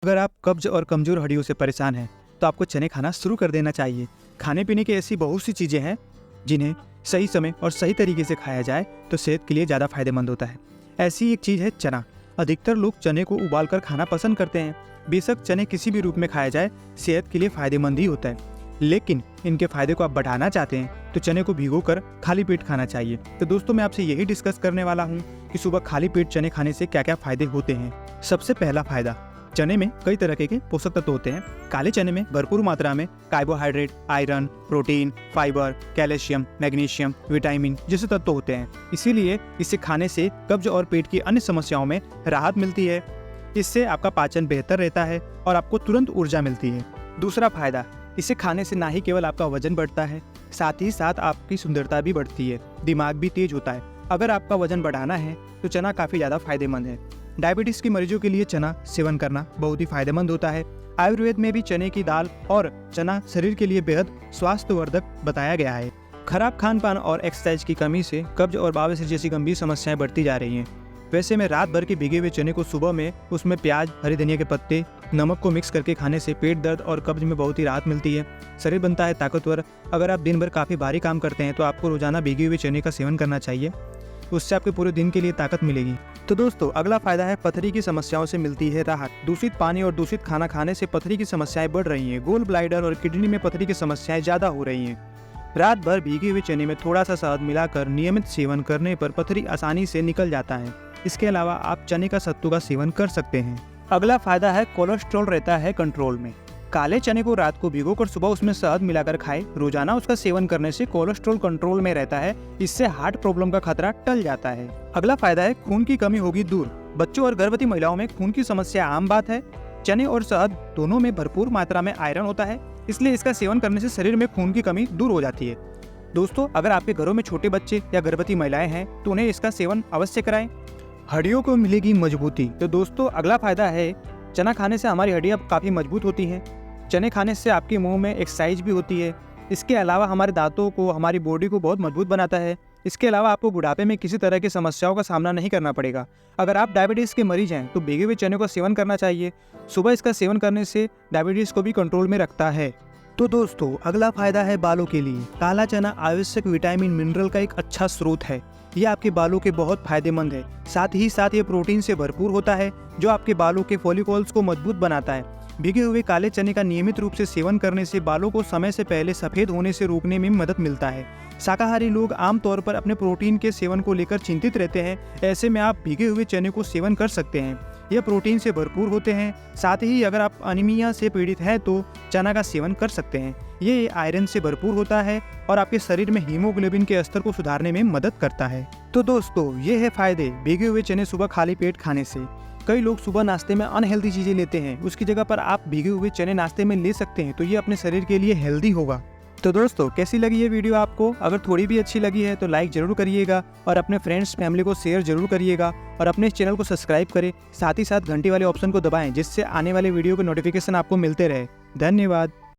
अगर आप कब्ज और कमजोर हड्डियों से परेशान हैं तो आपको चने खाना शुरू कर देना चाहिए। खाने पीने की ऐसी बहुत सी चीज़ें हैं जिन्हें सही समय और सही तरीके से खाया जाए तो सेहत के लिए ज़्यादा फायदेमंद होता है। ऐसी एक चीज़ है चना। अधिकतर लोग चने को उबालकर खाना पसंद करते हैं। बेशक चने किसी भी रूप में खाया जाए सेहत के लिए फायदेमंद ही होता है, लेकिन इनके फायदे को आप बढ़ाना चाहते हैं तो चने को भिगोकर खाली पेट खाना चाहिए। तो दोस्तों, मैं आपसे यही डिस्कस करने वाला हूँ कि सुबह खाली पेट चने खाने से क्या क्या फायदे होते हैं। सबसे पहला फायदा, चने में कई तरह के पोषक तत्व होते हैं। काले चने में भरपूर मात्रा में carbohydrate, iron, protein, fibre, calcium, magnesium, vitamin जैसे तत्व होते हैं। इसीलिए इसे खाने से कब्ज और पेट की अन्य समस्याओं में राहत मिलती है। इससे आपका पाचन बेहतर रहता है और आपको तुरंत ऊर्जा मिलती है। दूसरा फायदा, इसे खाने से ना ही केवल आपका वजन बढ़ता है, साथ ही साथ आपकी सुंदरता भी बढ़ती है, दिमाग भी तेज होता है। अगर आपका वजन बढ़ाना है तो चना काफ़ी ज़्यादा फायदेमंद है। डायबिटीज़ के मरीजों के लिए चना सेवन करना बहुत ही फायदेमंद होता है। आयुर्वेद में भी चने की दाल और चना शरीर के लिए बेहद स्वास्थ्यवर्धक बताया गया है। खराब खान पान और एक्सरसाइज की कमी से कब्ज और बवासीर जैसी गंभीर समस्याएं बढ़ती जा रही हैं। वैसे में रात भर के भिगे हुए चने को सुबह में उसमें प्याज, हरी धनिया के पत्ते, नमक को मिक्स करके खाने से पेट दर्द और कब्ज में बहुत ही राहत मिलती है। शरीर बनता है ताकतवर। अगर आप दिन भर काफ़ी भारी काम करते हैं तो आपको रोजाना भिगे हुए चने का सेवन करना चाहिए। उससे आपके पूरे दिन के लिए ताकत मिलेगी। तो दोस्तों, अगला फायदा है पथरी की समस्याओं से मिलती है राहत। दूषित पानी और दूषित खाना खाने से पथरी की समस्याएं बढ़ रही हैं। गोल ब्लैडर और किडनी में पथरी की समस्याएं ज़्यादा हो रही हैं। रात भर भीगे हुए चने में थोड़ा सा शहद मिलाकर नियमित सेवन करने पर पथरी आसानी से निकल जाता है। इसके अलावा आप चने का सत्तू का सेवन कर सकते हैं। अगला फायदा है कोलेस्ट्रॉल रहता है कंट्रोल में। काले चने को रात को भिगोकर सुबह उसमें शहद मिलाकर खाएं। रोजाना उसका सेवन करने से कोलेस्ट्रॉल कंट्रोल में रहता है। इससे हार्ट प्रॉब्लम का खतरा टल जाता है। अगला फायदा है खून की कमी होगी दूर। बच्चों और गर्भवती महिलाओं में खून की समस्या आम बात है। चने और शहद दोनों में भरपूर मात्रा में आयरन होता है, इसलिए इसका सेवन करने से शरीर में खून की कमी दूर हो जाती है। दोस्तों, अगर आपके घरों में छोटे बच्चे या गर्भवती महिलाएं हैं तो उन्हें इसका सेवन अवश्य कराएं। हड्डियों को मिलेगी मजबूती। तो दोस्तों, अगला फायदा है चना खाने से हमारी हड्डियां काफ़ी मजबूत होती हैं। चने खाने से आपके मुंह में एक्सरसाइज भी होती है। इसके अलावा हमारे दांतों को, हमारी बॉडी को बहुत मजबूत बनाता है। इसके अलावा आपको बुढ़ापे में किसी तरह की समस्याओं का सामना नहीं करना पड़ेगा। अगर आप डायबिटीज़ के मरीज हैं तो भीगे हुए चने का सेवन करना चाहिए। सुबह इसका सेवन करने से डायबिटीज़ को भी कंट्रोल में रखता है। तो दोस्तों, अगला फायदा है बालों के लिए। काला चना आवश्यक विटामिन मिनरल का एक अच्छा स्रोत है। ये आपके बालों के बहुत फायदेमंद है। साथ ही साथ ये प्रोटीन से भरपूर होता है जो आपके बालों के फॉलिकल्स को मजबूत बनाता है। भीगे हुए काले चने का नियमित रूप से सेवन करने से बालों को समय से पहले सफ़ेद होने से रोकने में मदद मिलता है। शाकाहारी लोग आमतौर पर अपने प्रोटीन के सेवन को लेकर चिंतित रहते हैं। ऐसे में आप भीगे हुए चने को सेवन कर सकते हैं। यह प्रोटीन से भरपूर होते हैं। साथ ही अगर आप अनीमिया से पीड़ित हैं तो चना का सेवन कर सकते हैं। ये आयरन से भरपूर होता है और आपके शरीर में हीमोग्लोबिन के स्तर को सुधारने में मदद करता है। तो दोस्तों, ये है फायदे भीगे हुए चने सुबह खाली पेट खाने से। कई लोग सुबह नाश्ते में अनहेल्दी चीज़ें लेते हैं, उसकी जगह पर आप भीगे हुए चने नाश्ते में ले सकते हैं, तो ये अपने शरीर के लिए हेल्दी होगा। तो दोस्तों, कैसी लगी ये वीडियो आपको? अगर थोड़ी भी अच्छी लगी है तो लाइक जरूर करिएगा और अपने फ्रेंड्स फैमिली को शेयर जरूर करिएगा और अपने इस चैनल को सब्सक्राइब करें। साथ ही साथ घंटी वाले ऑप्शन को दबाएं जिससे आने वाले वीडियो के नोटिफिकेशन आपको मिलते रहे। धन्यवाद।